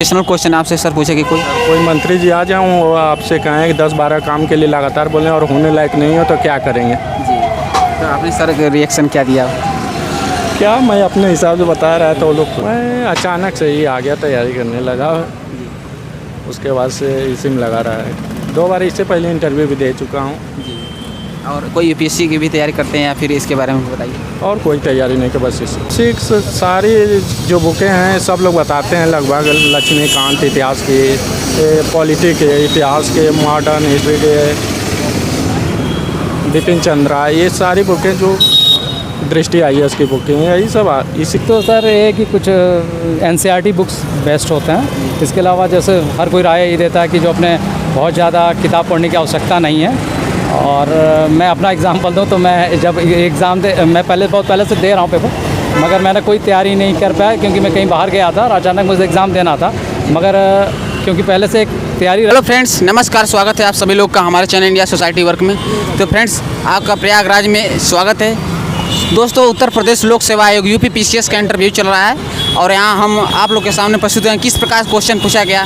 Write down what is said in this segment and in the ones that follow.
Additional question आपसे sir पूछेगी कोई मंत्री जी आ जाऊँ वो आपसे कहें कि 10-12 काम के लिए लगातार बोलें और होने लायक नहीं हो तो क्या करेंगे। जी, तो आपने सर रिएक्शन क्या दिया? क्या मैं अपने हिसाब से बता रहा था वो लोग, मैं अचानक से ही आ गया, तैयारी करने लगा, उसके बाद से इसी में लगा रहा है। 2 बार इससे पहले इंटरव्यू भी दे चुका हूँ। जी, और कोई यूपीएससी की भी तैयारी करते हैं या फिर इसके बारे में बताइए? और कोई तैयारी नहीं, कि बस इसी सारी जो बुकें हैं सब लोग बताते हैं लगभग, लक्ष्मीकांत इतिहास की, पॉलिटिक के इतिहास के, मॉडर्न हिस्ट्री के, बिपिन चंद्रा, ये सारी बुकें जो दृष्टि IAS की बुकें हैं, यही सब इसी। तो सर ये कि कुछ NCERT बुक्स बेस्ट होते हैं। इसके अलावा जैसे हर कोई राय ये देता है कि जो अपने बहुत ज़्यादा किताब पढ़ने की आवश्यकता नहीं है। और मैं अपना एग्ज़ाम्पल दूं तो मैं जब एग्ज़ाम मैं बहुत पहले से दे रहा हूं पेपर, मगर मैंने कोई तैयारी नहीं कर पाया क्योंकि मैं कहीं बाहर गया था और अचानक मुझे एग्ज़ाम देना था, मगर क्योंकि पहले से एक तैयारी। हेलो फ्रेंड्स, नमस्कार, स्वागत है आप सभी लोग का हमारे चैनल इंडिया सोसाइटी वर्क में। तो फ्रेंड्स, आपका प्रयागराज में स्वागत है। दोस्तों, उत्तर प्रदेश लोक सेवा आयोग UP PCS का इंटरव्यू चल रहा है और यहाँ हम आप लोग के सामने प्रस्तुत हैं किस प्रकार क्वेश्चन पूछा गया,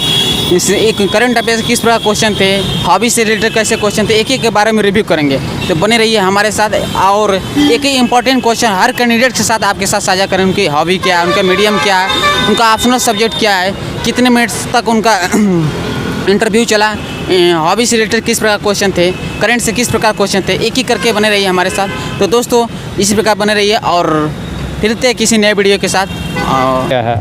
एक करंट अफेयर्स किस प्रकार क्वेश्चन थे, हॉबी से रिलेटेड कैसे क्वेश्चन थे, एक एक के बारे में रिव्यू करेंगे। तो बने रहिए हमारे साथ और एक ही इंपॉर्टेंट क्वेश्चन हर कैंडिडेट के साथ आपके साथ साझा करें। उनकी हॉबी क्या है, उनका मीडियम क्या है, उनका ऑप्शनल सब्जेक्ट क्या है, कितने मिनट्स तक उनका इंटरव्यू चला, हॉबी से रिलेटेड किस प्रकार क्वेश्चन थे, करंट से किस प्रकार क्वेश्चन थे, एक ही करके बने रहिए हमारे साथ। तो दोस्तों, इसी प्रकार बने रहिए और फिरते हैं किसी नए वीडियो के साथ। क्या है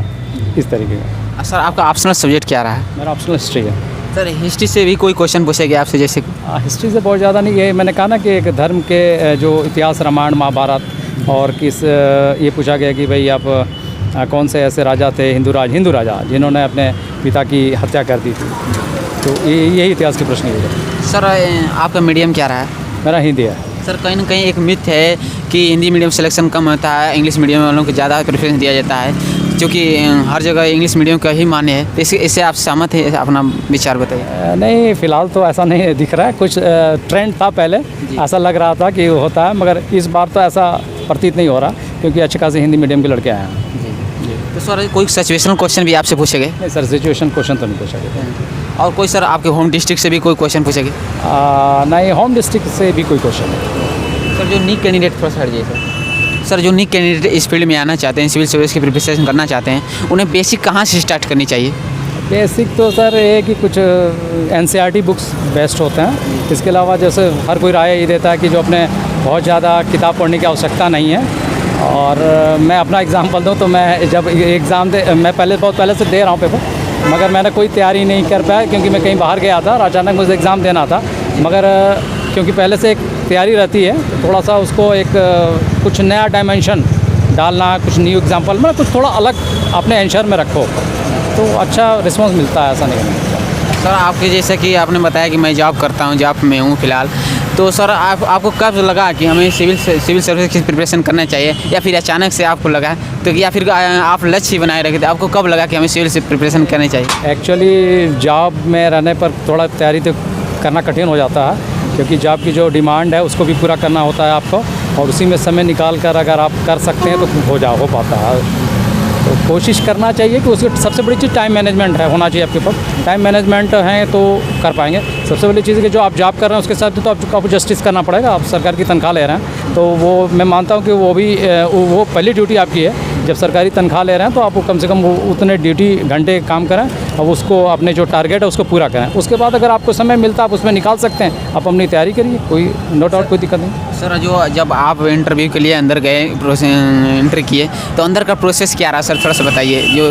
इस तरीके का। सर, आपका ऑप्शनल सब्जेक्ट क्या रहा है? मेरा ऑप्शनल हिस्ट्री है। सर, हिस्ट्री से भी कोई क्वेश्चन पूछेंगे आपसे? जैसे हिस्ट्री से बहुत ज़्यादा नहीं, ये मैंने कहा ना कि एक धर्म के जो इतिहास, रामायण महाभारत, और किस ये पूछा गया कि भाई आप कौन से ऐसे राजा थे, हिंदू राजा जिन्होंने अपने पिता की हत्या कर दी थी। तो यही इतिहास के प्रश्न है। सर, आपका मीडियम क्या रहा है? मेरा हिंदी है। सर, कहीं ना कहीं एक मिथ है कि हिंदी मीडियम सिलेक्शन कम होता है, इंग्लिश मीडियम वालों को ज़्यादा प्रेफरेंस दिया जाता है, क्योंकि हर जगह इंग्लिश मीडियम का ही मान्य है। तो इससे आप सहमत हैं? अपना विचार बताइए। नहीं, फ़िलहाल तो ऐसा नहीं दिख रहा है। कुछ ट्रेंड था पहले, ऐसा लग रहा था कि होता है, मगर इस बार तो ऐसा प्रतीत नहीं हो रहा क्योंकि अच्छे खासे हिंदी मीडियम के लड़के आए हैं। तो सर, कोई सिचुएशनल क्वेश्चन भी आपसे पूछेंगे? नहीं सर, सिचुएशन क्वेश्चन तो नहीं पूछा गया। और कोई सर आपके होम डिस्ट्रिक्ट से भी कोई क्वेश्चन पूछेंगे? नहीं, होम डिस्ट्रिक्ट से भी कोई क्वेश्चन नहीं। सर, जो न्यू कैंडिडेट थोड़ा सा हट जाइए सर, जो न्यू कैंडिडेट इस फील्ड में आना चाहते हैं, सिविल सर्विस की प्रिपरेशन करना चाहते हैं, उन्हें बेसिक कहाँ से स्टार्ट करनी चाहिए? बेसिक तो सर ये कि कुछ NCERT बुक्स बेस्ट होते हैं। इसके अलावा जैसे हर कोई राय ये देता है कि जो अपने बहुत ज़्यादा किताब पढ़ने की आवश्यकता नहीं है। और मैं अपना एग्ज़ाम्पल दूं तो मैं जब मैं बहुत पहले से दे रहा हूं पेपर, मगर मैंने कोई तैयारी नहीं कर पाया क्योंकि मैं कहीं बाहर गया था और अचानक मुझे एग्ज़ाम देना था, मगर क्योंकि पहले से एक तैयारी रहती है तो थोड़ा सा उसको एक कुछ नया डायमेंशन डालना, कुछ न्यू एग्ज़ाम्पल में कुछ थोड़ा अलग अपने आंसर में रखो तो अच्छा रिस्पॉन्स मिलता है। ऐसा नहीं है सर, आपके जैसे कि आपने बताया कि मैं जॉब करता हूँ, जॉब में हूँ फ़िलहाल, तो सर आपको कब लगा कि हमें सिविल सर्विस की प्रिपरेशन करना चाहिए, या फिर अचानक से आपको लगा तो, या फिर आप लक्ष्य बनाए रखे थे? आपको कब लगा कि हमें सिविल से प्रिपरेशन करनी चाहिए? एक्चुअली जॉब में रहने पर थोड़ा तैयारी तो करना कठिन हो जाता है क्योंकि जॉब की जो डिमांड है उसको भी पूरा करना होता है आपको, और उसी में समय निकाल कर अगर आप कर सकते हैं तो हो पाता है। तो कोशिश करना चाहिए कि उसकी सबसे बड़ी चीज़ टाइम मैनेजमेंट है, होना चाहिए आपके पास। टाइम मैनेजमेंट है तो कर पाएंगे। सबसे बड़ी चीज़ है कि जो आप जॉब कर रहे हैं उसके साथ तो आपको जस्टिस करना पड़ेगा। आप सरकार की तनख्वाह ले रहे हैं तो वो मैं मानता हूँ कि वो पहली ड्यूटी आपकी है। जब सरकारी तनख्वाह ले रहे हैं तो आपको कम से कम उतने ड्यूटी घंटे काम करें और उसको अपने जो टारगेट है उसको पूरा करें। उसके बाद अगर आपको समय मिलता है आप उसमें निकाल सकते हैं, आप अपनी तैयारी करिए, कोई नो डाउट, कोई दिक्कत नहीं। सर, जब आप इंटरव्यू के लिए अंदर गए, एंट्री किए, तो अंदर का प्रोसेस क्या रहा सर, थोड़ा सा बताइए। जो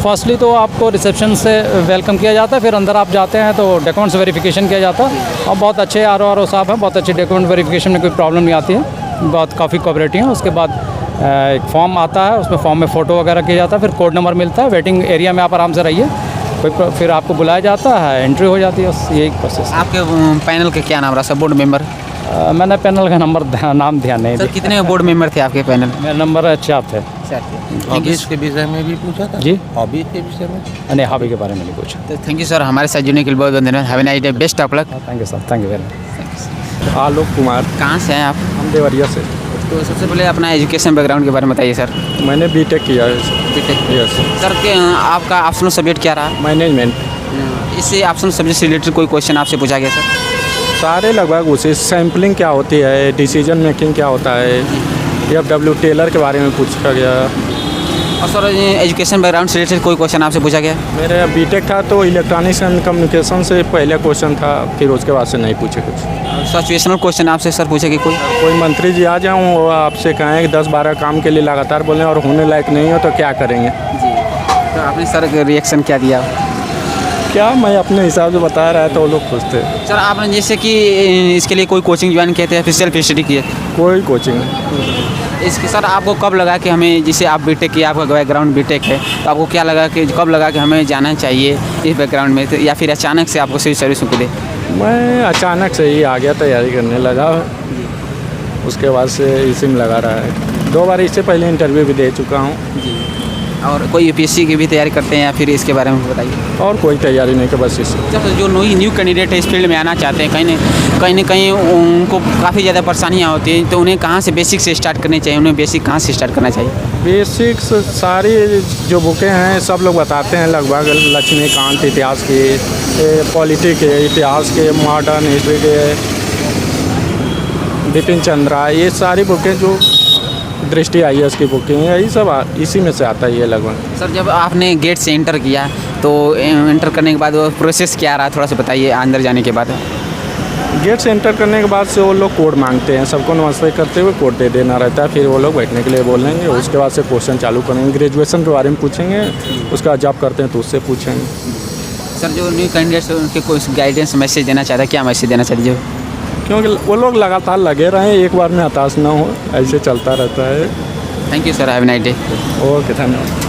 फर्स्टली तो आपको रिसेप्शन से वेलकम किया जाता है, फिर अंदर आप जाते हैं तो डॉक्यूमेंट्स वेरिफिकेशन किया जाता है और बहुत अच्छे RO साहब हैं, बहुत अच्छे डॉक्यूमेंट वेरिफिकेशन में कोई प्रॉब्लम नहीं आती है, बहुत काफ़ी कोऑपरेटिव है। उसके बाद एक फॉर्म आता है, उसमें फॉर्म में फ़ोटो वगैरह किया जाता है, फिर कोड नंबर मिलता है, वेटिंग एरिया में आप आराम से रहिए, फिर आपको बुलाया जाता है, एंट्री हो जाती है, बस यही प्रोसेस। आपके पैनल का क्या नाम रहा सर, बोर्ड मेंबर? मैंने पैनल का नाम ध्यान नहीं सर, कितने बोर्ड मेंबर थे आपके पैनल? मेरा नंबर 4 थे। हॉबीज के विषय में भी पूछा था जी? हॉबी के विषय में नहीं, हॉबी के बारे में नहीं पूछा। तो थैंक यू सर, हमारे साथ जुड़ने के लिए बहुत बहुत धन्यवाद। Have a nice day, best of luck. Thank you sir, thank you very much. Alok Kumar. कहाँ से हैं आप? हम देवरिया से। तो सबसे पहले अपना एजुकेशन बैकग्राउंड के बारे में बताइए सर। मैंने बीटेक किया है। BTech yes. सर के आपका ऑप्शनल सब्जेक्ट क्या रहा? मैनेजमेंट। इससे ऑप्शनल सब्जेक्ट से रिलेटेड कोई क्वेश्चन आपसे पूछा गया सर? सारे लगभग उसी सैम्पलिंग क्या होती है, डिसीजन मेकिंग क्या होता है, FW टेलर के बारे में पूछा गया। और सर एजुकेशन बैकग्राउंड से रिलेटेड कोई क्वेश्चन आपसे पूछा गया? मेरा बीटेक था तो इलेक्ट्रॉनिक्स एंड कम्युनिकेशन से पहले क्वेश्चन था, फिर उसके बाद से नहीं पूछे कुछ। सिचुएशनल क्वेश्चन आपसे सर पूछे कि कोई मंत्री जी आ जाऊँ वो आपसे कहें कि 10-12 काम के लिए लगातार बोलें और होने लायक नहीं हो तो क्या करेंगे? जी, तो आपने सर रिएक्शन क्या दिया? क्या मैं अपने हिसाब से बता रहा है तो वो लोग पूछते। सर आपने जैसे कि इसके लिए कोई कोचिंग ज्वाइन किए थे या फिर सेल्फ स्टडी किए? कोई कोचिंग नहीं। इसके सर आपको कब लगा कि हमें, जैसे आप बीटेक किया, आपका बैकग्राउंड बीटेक है, तो आपको क्या लगा कि कब लगा कि हमें जाना चाहिए इस बैकग्राउंड में, तो या फिर अचानक से आपको सिविल सर्विस में कूदे? मैं अचानक से ही आ गया, तैयारी करने लगा, उसके बाद से इसी में लगा रहा है। 2 बार इससे पहले इंटरव्यू भी दे चुका हूँ। जी। और कोई यूपीएससी की भी तैयारी करते हैं या फिर इसके बारे में बताइए? और कोई तैयारी नहीं, कि बस इससे। जब जो न्यू कैंडिडेट है इस फील्ड में आना चाहते हैं, कहीं न कहीं उनको काफ़ी ज़्यादा परेशानियाँ होती हैं, तो उन्हें कहाँ से बेसिक से स्टार्ट करनी चाहिए? उन्हें बेसिक कहाँ से स्टार्ट करना चाहिए? बेसिक्स सारी जो बुकें हैं सब लोग बताते हैं लगभग, लक्ष्मीकांत इतिहास की, पॉलिटिक के इतिहास के, मॉडर्न हिस्ट्री के, बिपिन चंद्रा, ये सारी बुकें जो दृष्टि IAS की बुकें हैं, यही सब इसी में से आता है ये लगभग। सर जब आपने गेट से एंटर किया तो एंटर करने के बाद वो प्रोसेस क्या रहा, थोड़ा सा बताइए अंदर जाने के बाद? गेट से एंटर करने के बाद से वो लोग कोड मांगते हैं, सबको नमस्ते करते हुए कोड दे देना रहता है, फिर वो लोग बैठने के लिए बोलेंगे, उसके बाद से क्वेश्चन चालू करेंगे, ग्रेजुएशन के बारे में पूछेंगे, उसका जॉब करते हैं तो उससे पूछेंगे। सर जो न्यू कैंडिडेट्स उनके कोई गाइडेंस मैसेज देना चाहता है, क्या मैसेज देना चाहिए? क्योंकि वो लोग लगातार लगे रहें, एक बार में हताश ना हो, ऐसे चलता रहता है। Thank you sir, have a nice day. Okay, धन्यवाद।